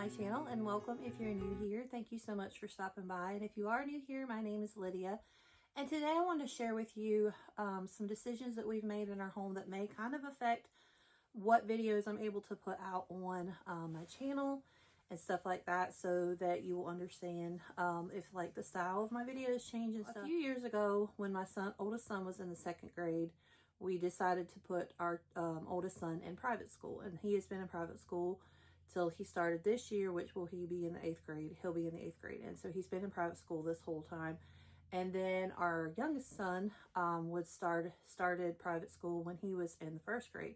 my channel, and welcome if you're new here. Thank you so much for stopping by. And if you are new here, my name is Lydia. And today I wanted to share with you some decisions that we've made in our home that may kind of affect what videos I'm able to put out on my channel and stuff like that, so that you will understand if like the style of my videos change and stuff. A few years ago, when my oldest son was in the 2nd grade, we decided to put our oldest son in private school, and he has been in private school till he started this year, which will he be in the 8th grade. He'll be in the 8th grade, and so he's been in private school this whole time. And then our youngest son started private school when he was in the 1st grade.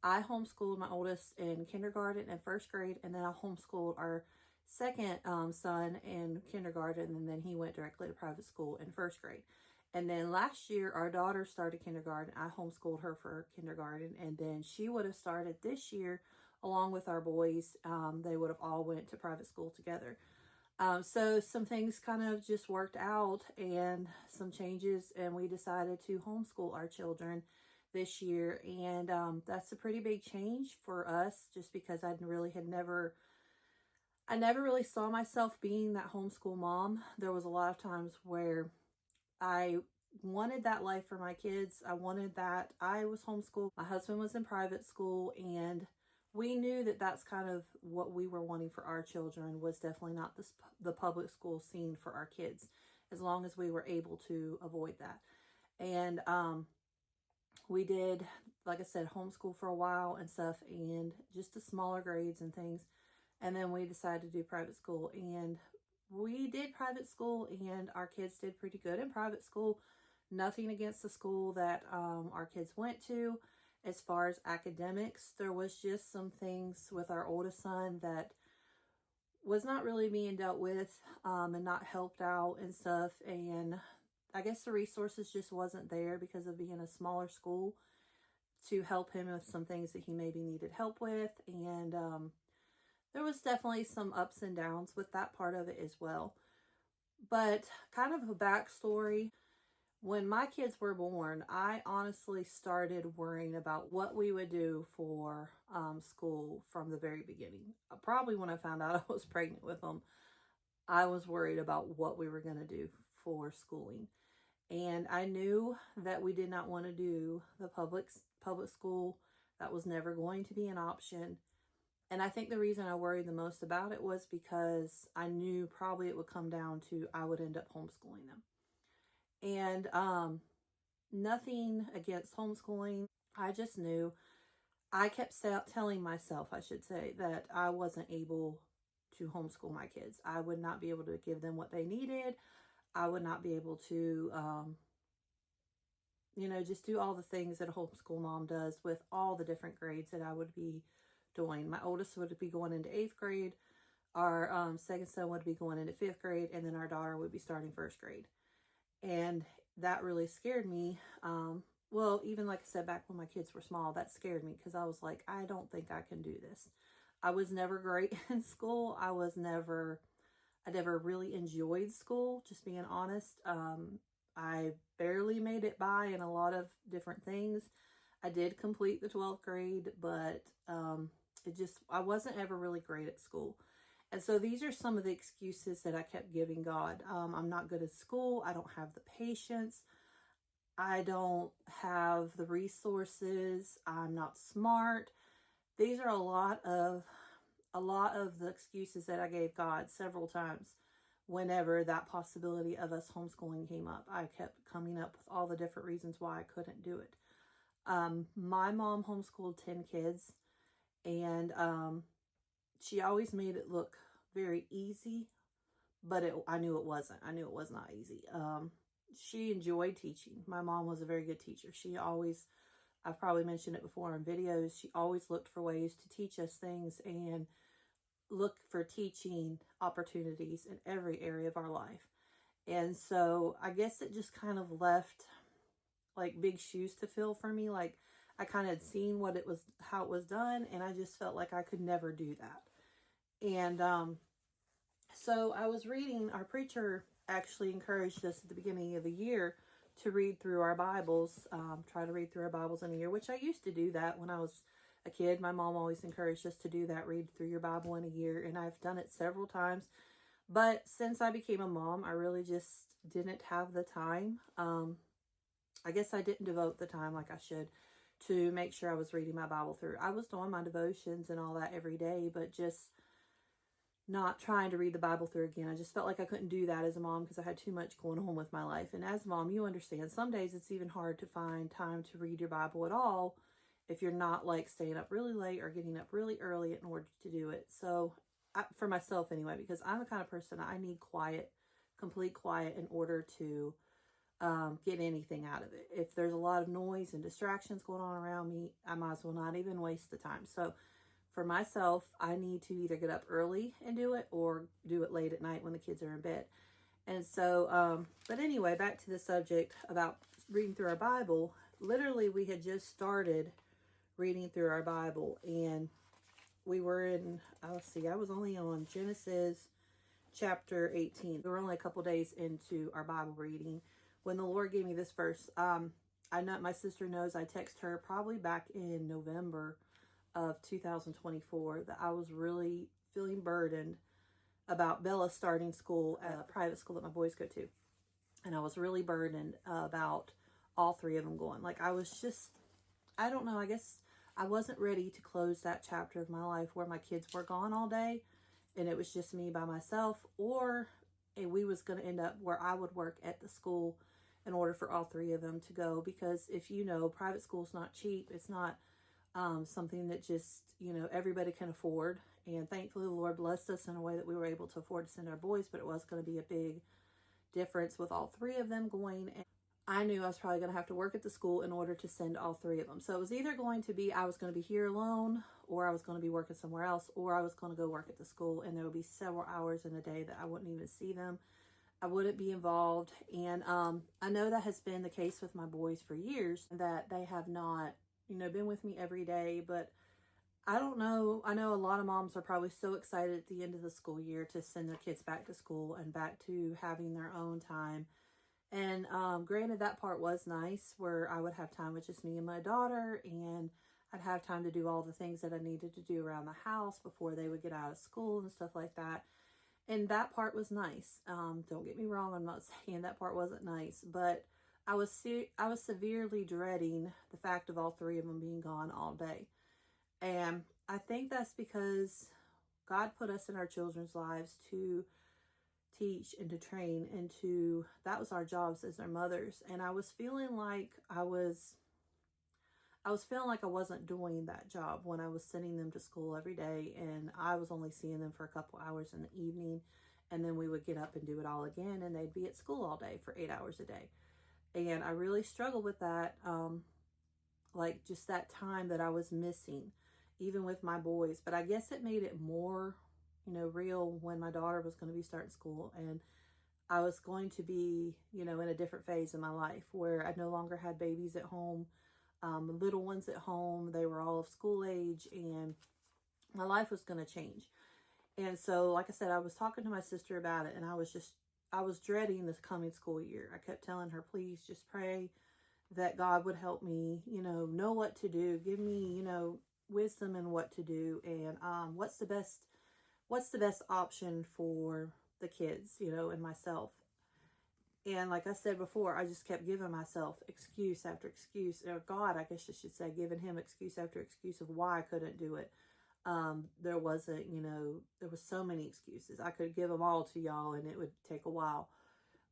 I homeschooled my oldest in kindergarten and 1st grade, and then I homeschooled our second son in kindergarten, and then he went directly to private school in 1st grade. And then last year, our daughter started kindergarten. I homeschooled her for kindergarten, and then she would have started this year along with our boys. They would have all went to private school together. So some things kind of just worked out, and some changes, and we decided to homeschool our children this year. And that's a pretty big change for us, just because I never really saw myself being that homeschool mom. There was a lot of times where I wanted that life for my kids. I wanted that. I was homeschooled. My husband was in private school, and we knew that that's kind of what we were wanting for our children, was definitely not the public school scene for our kids, as long as we were able to avoid that. And we did, like I said, homeschool for a while and stuff, and just the smaller grades and things. And then we decided to do private school, and we did private school, and our kids did pretty good in private school. Nothing against the school that our kids went to. As far as academics, there was just some things with our oldest son that was not really being dealt with and not helped out and stuff. And I guess the resources just wasn't there because of being a smaller school to help him with some things that he maybe needed help with. And there was definitely some ups and downs with that part of it as well. But kind of a backstory. When my kids were born, I honestly started worrying about what we would do for school from the very beginning. Probably when I found out I was pregnant with them, I was worried about what we were going to do for schooling. And I knew that we did not want to do the public school. That was never going to be an option. And I think the reason I worried the most about it was because I knew probably it would come down to I would end up homeschooling them. And nothing against homeschooling. I just knew, I kept telling myself, I should say, that I wasn't able to homeschool my kids. I would not be able to give them what they needed. I would not be able to, just do all the things that a homeschool mom does with all the different grades that I would be doing. My oldest would be going into 8th grade. Our second son would be going into 5th grade. And then our daughter would be starting 1st grade. And that really scared me. Well, even like I said, back when my kids were small, that scared me, because I was like, I don't think I can do this. I was never great in school. I never really enjoyed school, just being honest. I barely made it by in a lot of different things. I did complete the 12th grade, but I wasn't ever really great at school. And so these are some of the excuses that I kept giving God. I'm not good at school. I don't have the patience. I don't have the resources. I'm not smart. These are a lot of the excuses that I gave God several times whenever that possibility of us homeschooling came up. I kept coming up with all the different reasons why I couldn't do it. My mom homeschooled 10 kids, and she always made it look very easy, but I knew it wasn't. I knew it was not easy. She enjoyed teaching. My mom was a very good teacher. I've probably mentioned it before in videos, she always looked for ways to teach us things and look for teaching opportunities in every area of our life. And so I guess it just kind of left like big shoes to fill for me. Like, I kind of had seen how it was done, and I just felt like I could never do that. And so I was reading, our preacher actually encouraged us at the beginning of the year to read through our Bibles, try to read through our Bibles in a year, which I used to do that when I was a kid, my mom always encouraged us to do that, read through your Bible in a year, and I've done it several times. But since I became a mom, I really just didn't have the time. I guess I didn't devote the time like I should to make sure I was reading my Bible through. I was doing my devotions and all that every day, but just not trying to read the Bible through again. I just felt like I couldn't do that as a mom because I had too much going on with my life. And as a mom, you understand, some days it's even hard to find time to read your Bible at all if you're not like staying up really late or getting up really early in order to do it. So for myself anyway, because I'm the kind of person, I need quiet, complete quiet in order to get anything out of it. If there's a lot of noise and distractions going on around me, I might as well not even waste the time. So for myself, I need to either get up early and do it or do it late at night when the kids are in bed. And so, but anyway, back to the subject about reading through our Bible. Literally, we had just started reading through our Bible, and we were in, let's see, I was only on Genesis chapter 18. We were only a couple days into our Bible reading when the Lord gave me this verse. I know my sister knows I texted her probably back in November of 2024 that I was really feeling burdened about Bella starting school at a private school that my boys go to. And I was really burdened about all three of them going. Like I was just, I don't know, I guess I wasn't ready to close that chapter of my life where my kids were gone all day and it was just me by myself, or we was going to end up where I would work at the school in order for all three of them to go. Because if you know, private school's not cheap. It's not something that just, you know, everybody can afford. And thankfully the Lord blessed us in a way that we were able to afford to send our boys, but it was going to be a big difference with all three of them going. And I knew I was probably going to have to work at the school in order to send all three of them. So it was either going to be I was going to be here alone, or I was going to be working somewhere else, or I was going to go work at the school, and there would be several hours in a day that I wouldn't even see them. I wouldn't be involved. And I know that has been the case with my boys for years, that they have not, you know, been with me every day. But I don't know. I know a lot of moms are probably so excited at the end of the school year to send their kids back to school and back to having their own time. And granted, that part was nice where I would have time with just me and my daughter, and I'd have time to do all the things that I needed to do around the house before they would get out of school and stuff like that. And that part was nice. Don't get me wrong. I'm not saying that part wasn't nice, but I was severely dreading the fact of all three of them being gone all day. And I think that's because God put us in our children's lives to teach and to train and to, that was our jobs as their mothers. And I was feeling like I wasn't doing that job when I was sending them to school every day, and I was only seeing them for a couple hours in the evening, and then we would get up and do it all again, and they'd be at school all day for 8 hours a day. And I really struggled with that, like just that time that I was missing, even with my boys. But I guess it made it more, you know, real when my daughter was going to be starting school, and I was going to be, you know, in a different phase in my life where I no longer had babies at home, little ones at home. They were all of school age, and my life was going to change. And so, like I said, I was talking to my sister about it, and I was dreading this coming school year. I kept telling her, please just pray that God would help me, you know what to do. Give me, you know, wisdom in what to do, and what's the best option for the kids, you know, and myself. And like I said before, I just kept giving myself excuse after excuse, or God, I guess I should say, giving him excuse after excuse of why I couldn't do it. There wasn't, you know, there was so many excuses. I could give them all to y'all and it would take a while.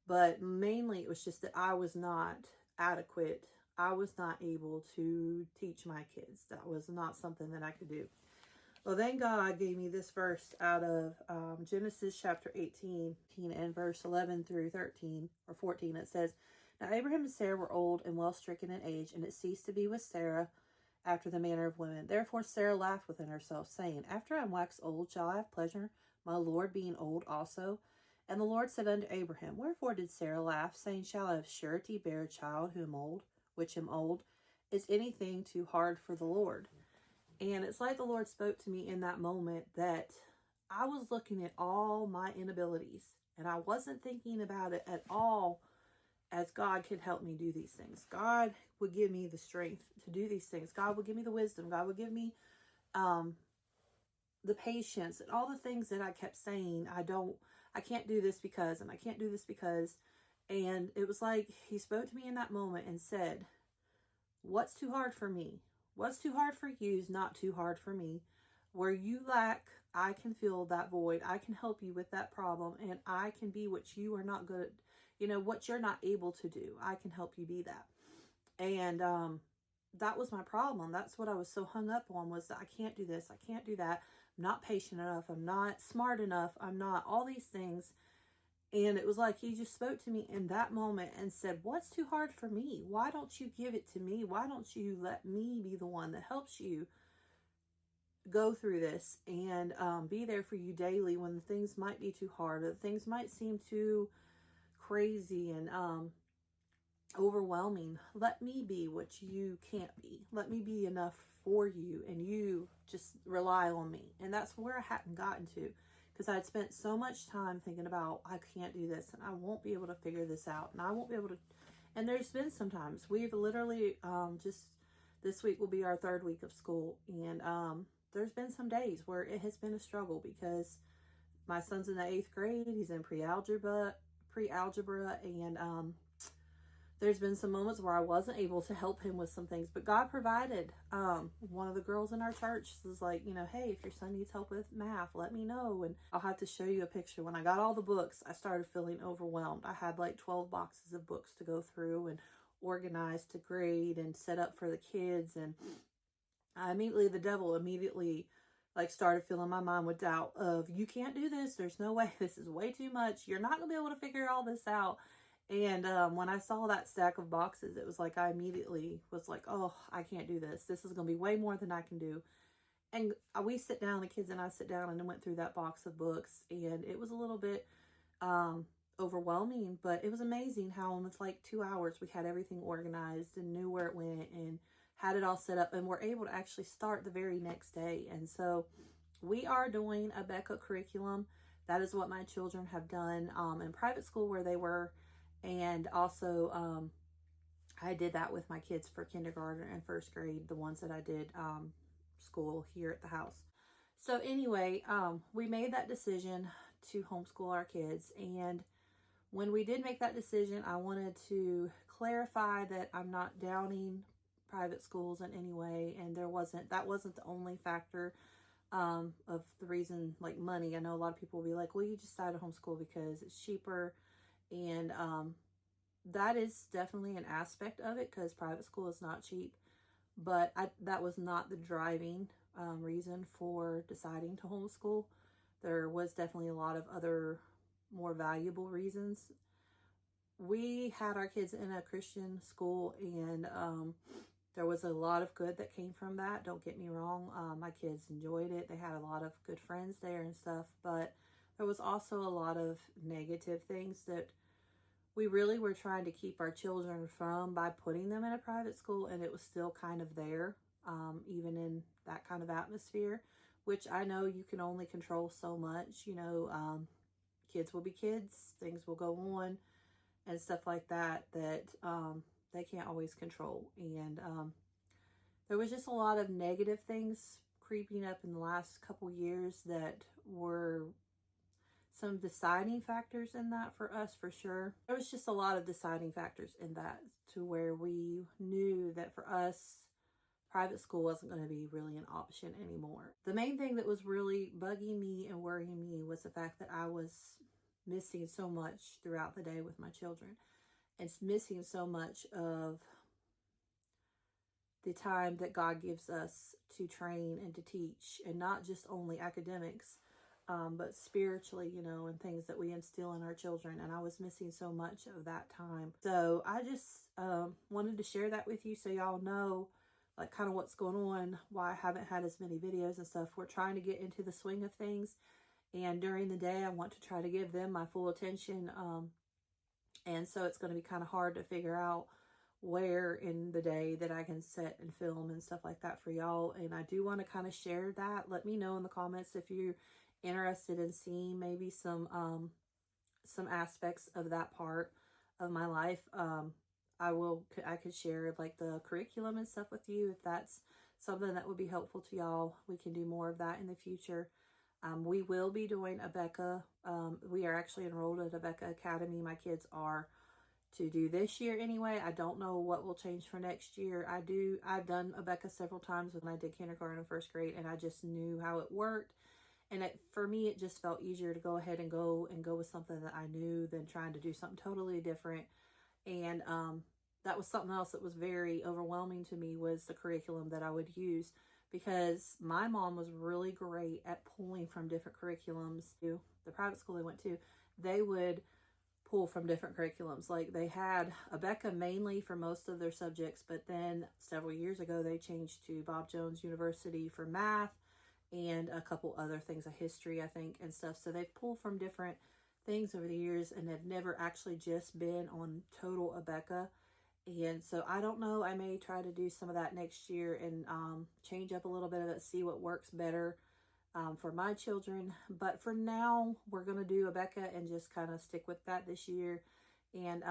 But mainly it was just that I was not adequate. I was not able to teach my kids. That was not something that I could do. Well, then God gave me this verse out of Genesis chapter 18 and verse 11 through 13 or 14. It says, now Abraham and Sarah were old and well stricken in age, and it ceased to be with Sarah after the manner of women. Therefore Sarah laughed within herself, saying, after I am waxed old, shall I have pleasure, my Lord being old also? And the Lord said unto Abraham, wherefore did Sarah laugh, saying, shall I of surety bear a child who am old, which am old? Is anything too hard for the Lord? And it's like the Lord spoke to me in that moment that I was looking at all my inabilities, and I wasn't thinking about it at all as God could help me do these things. God would give me the strength to do these things. God would give me the wisdom. God would give me the patience, and all the things that I kept saying, I can't do this because, and I can't do this because. And it was like he spoke to me in that moment and said, what's too hard for me? What's too hard for you is not too hard for me. Where you lack, I can fill that void. I can help you with that problem, and I can be what you are not good at, what you're not able to do. I can help you be that. And that was my problem. That's what I was so hung up on, was that I can't do this, I can't do that. I'm not patient enough. I'm not smart enough. I'm not all these things. And it was like he just spoke to me in that moment and said, what's too hard for me? Why don't you give it to me? Why don't you let me be the one that helps you go through this and be there for you daily when things might be too hard, or things might seem too crazy and overwhelming. Let me be what you can't be. Let me be enough for you, and you just rely on me. And that's where I hadn't gotten to, because I had spent so much time thinking about, I can't do this, and I won't be able to figure this out, and I won't be able to. And there's been sometimes we've literally just this week will be our 3rd week of school, and there's been some days where it has been a struggle, because my son's in the 8th grade. He's in pre-algebra, and there's been some moments where I wasn't able to help him with some things, but God provided. One of the girls in our church was like, hey, if your son needs help with math, let me know. And I'll have to show you a picture. When I got all the books, I started feeling overwhelmed. I had like 12 boxes of books to go through and organize to grade and set up for the kids. And the devil immediately like started filling my mind with doubt of, you can't do this. There's no way. This is way too much. You're not gonna be able to figure all this out. And when I saw that stack of boxes, it was like I immediately was like, oh, I can't do this. This is going to be way more than I can do. And we sit down, the kids and I sit down and went through that box of books. And it was a little bit overwhelming, but it was amazing how in like 2 hours we had everything organized and knew where it went and had it all set up, and were able to actually start the very next day. And so we are doing a Becca curriculum. That is what my children have done in private school where they were. And also, I did that with my kids for kindergarten and 1st grade, the ones that I did school here at the house. So anyway, we made that decision to homeschool our kids. And when we did make that decision, I wanted to clarify that I'm not downing private schools in any way. And that wasn't the only factor of the reason, like money. I know a lot of people will be like, well, you just decided to homeschool because it's cheaper. And that is definitely an aspect of it, because private school is not cheap. But that was not the driving reason for deciding to homeschool. There was definitely a lot of other more valuable reasons. We had our kids in a Christian school, and there was a lot of good that came from that. Don't get me wrong. My kids enjoyed it. They had a lot of good friends there and stuff, but there was also a lot of negative things that we really were trying to keep our children from by putting them in a private school, and it was still kind of there, even in that kind of atmosphere, which I know you can only control so much. Kids will be kids, things will go on and stuff like that they can't always control. And there was just a lot of negative things creeping up in the last couple years that were some deciding factors in that for us, for sure. There was just a lot of deciding factors in that, to where we knew that for us, private school wasn't going to be really an option anymore. The main thing that was really bugging me and worrying me was the fact that I was missing so much throughout the day with my children. It's missing so much of the time that God gives us to train and to teach, and not just only academics, but spiritually, and things that we instill in our children. And I was missing so much of that time. So I just wanted to share that with you, so y'all know like kind of what's going on, why I haven't had as many videos and stuff. We're trying to get into the swing of things, and during the day I want to try to give them my full attention, and so it's going to be kind of hard to figure out where in the day that I can sit and film and stuff like that for y'all. And I do want to kind of share that. Let me know in the comments if you're interested in seeing maybe some aspects of that part of my life. I could share like the curriculum and stuff with you if that's something that would be helpful to y'all. We can do more of that in the future. We will be doing a Becca. We are actually enrolled at a Becca Academy. My kids are to do this year anyway. I don't know what will change for next year. I've done a Becca several times when I did kindergarten and first grade, and I just knew how it worked. And for me, it just felt easier to go ahead and go with something that I knew than trying to do something totally different. And that was something else that was very overwhelming to me, was the curriculum that I would use, because my mom was really great at pulling from different curriculums. The private school they went to, they would pull from different curriculums. Like they had a Becca mainly for most of their subjects, but then several years ago they changed to Bob Jones University for math and a couple other things, a history, I think, and stuff. So they've pulled from different things over the years, and they've never actually just been on total Abeka. And so I don't know, I may try to do some of that next year and change up a little bit of it, see what works better for my children. But for now, we're going to do Abeka and just kind of stick with that this year. And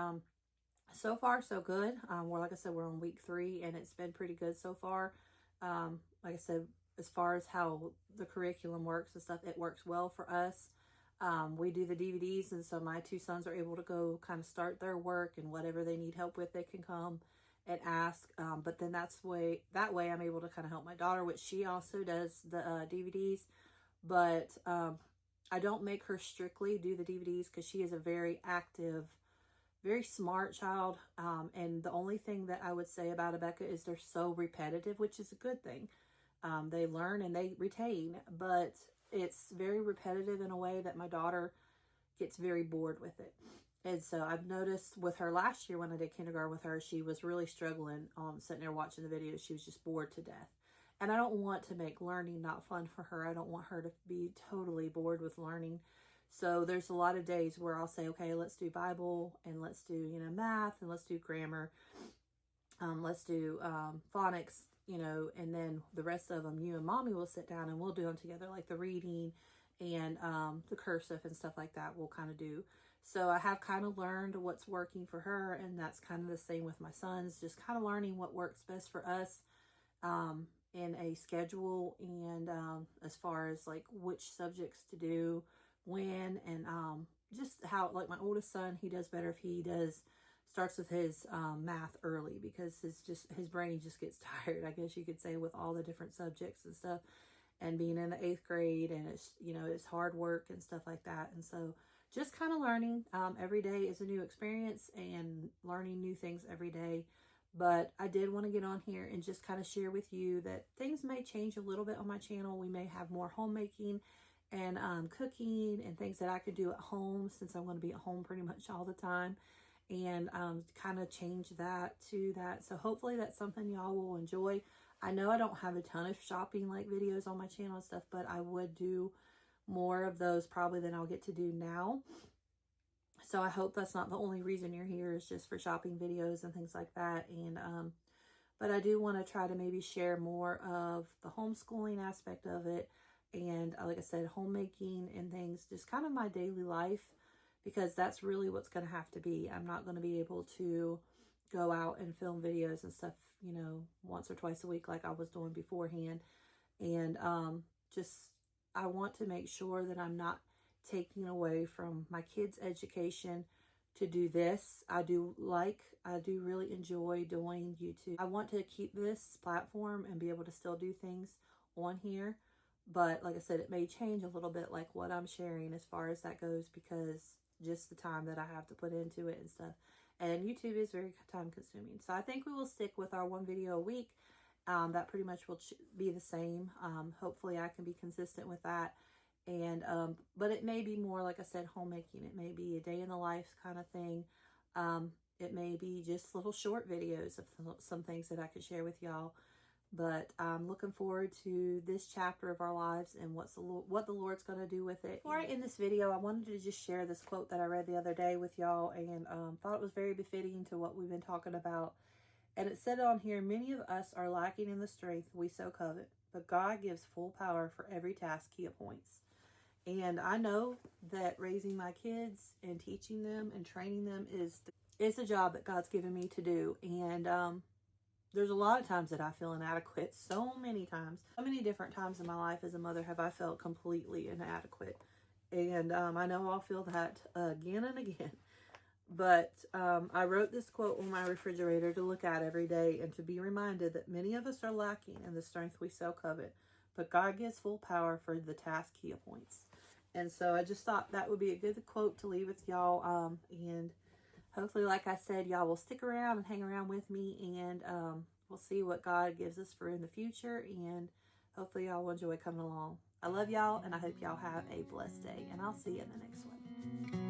so far, so good. Like I said, we're on week 3, and it's been pretty good so far. Like I said, as far as how the curriculum works and stuff, it works well for us. We do the DVDs, and so my 2 sons are able to go kind of start their work, and whatever they need help with, they can come and ask. But then that way I'm able to kind of help my daughter, which she also does the DVDs. But I don't make her strictly do the DVDs, because she is a very active, very smart child. And the only thing that I would say about Abeka is they're so repetitive, which is a good thing. They learn and they retain, but it's very repetitive in a way that my daughter gets very bored with it. And so I've noticed with her last year when I did kindergarten with her, she was really struggling sitting there watching the videos. She was just bored to death. And I don't want to make learning not fun for her. I don't want her to be totally bored with learning. So there's a lot of days where I'll say, okay, let's do Bible, and let's do, math, and let's do grammar. Let's do phonics, and then the rest of them, you and mommy will sit down and we'll do them together, like the reading and the cursive and stuff like that we'll kind of do. So I have kind of learned what's working for her, and that's kind of the same with my sons, just kind of learning what works best for us in a schedule, and as far as like which subjects to do when, and just how, like my oldest son, he does better if he starts with his math early, because his brain just gets tired, I guess you could say, with all the different subjects and stuff, and being in the 8th grade, and it's hard work and stuff like that. And so just kind of learning. Every day is a new experience, and learning new things every day. But I did want to get on here and just kind of share with you that things may change a little bit on my channel. We may have more homemaking and cooking and things that I could do at home, since I'm going to be at home pretty much all the time, and kind of change that to that. So hopefully that's something y'all will enjoy. I know I don't have a ton of shopping like videos on my channel and stuff, but I would do more of those probably than I'll get to do now. So I hope that's not the only reason you're here, is just for shopping videos and things like that. And but I do want to try to maybe share more of the homeschooling aspect of it, and like I said, homemaking and things, just kind of my daily life, because that's really what's going to have to be. I'm not going to be able to go out and film videos and stuff, once or twice a week like I was doing beforehand. And I want to make sure that I'm not taking away from my kids' education to do this. I do really enjoy doing YouTube. I want to keep this platform and be able to still do things on here. But like I said, it may change a little bit, like what I'm sharing as far as that goes, because just the time that I have to put into it and stuff. And YouTube is very time consuming. So I think we will stick with our 1 video a week. That pretty much will be the same. Hopefully I can be consistent with that. And but it may be more, like I said, homemaking. It may be a day in the life kind of thing. It may be just little short videos of some things that I could share with y'all. But I'm looking forward to this chapter of our lives and what the Lord's going to do with it. Before I end this video, I wanted to just share this quote that I read the other day with y'all, and thought it was very befitting to what we've been talking about. And it said on here, "Many of us are lacking in the strength we so covet, but God gives full power for every task He appoints." And I know that raising my kids and teaching them and training them is it's a job that God's given me to do. And there's a lot of times that I feel inadequate. So many times. So many different times in my life as a mother have I felt completely inadequate. And I know I'll feel that again and again. But I wrote this quote on my refrigerator to look at every day and to be reminded that many of us are lacking in the strength we so covet. But God gives full power for the task he appoints. And so I just thought that would be a good quote to leave with y'all. And hopefully, like I said, y'all will stick around and hang around with me. And we'll see what God gives us for in the future. And hopefully y'all will enjoy coming along. I love y'all, and I hope y'all have a blessed day. And I'll see you in the next one.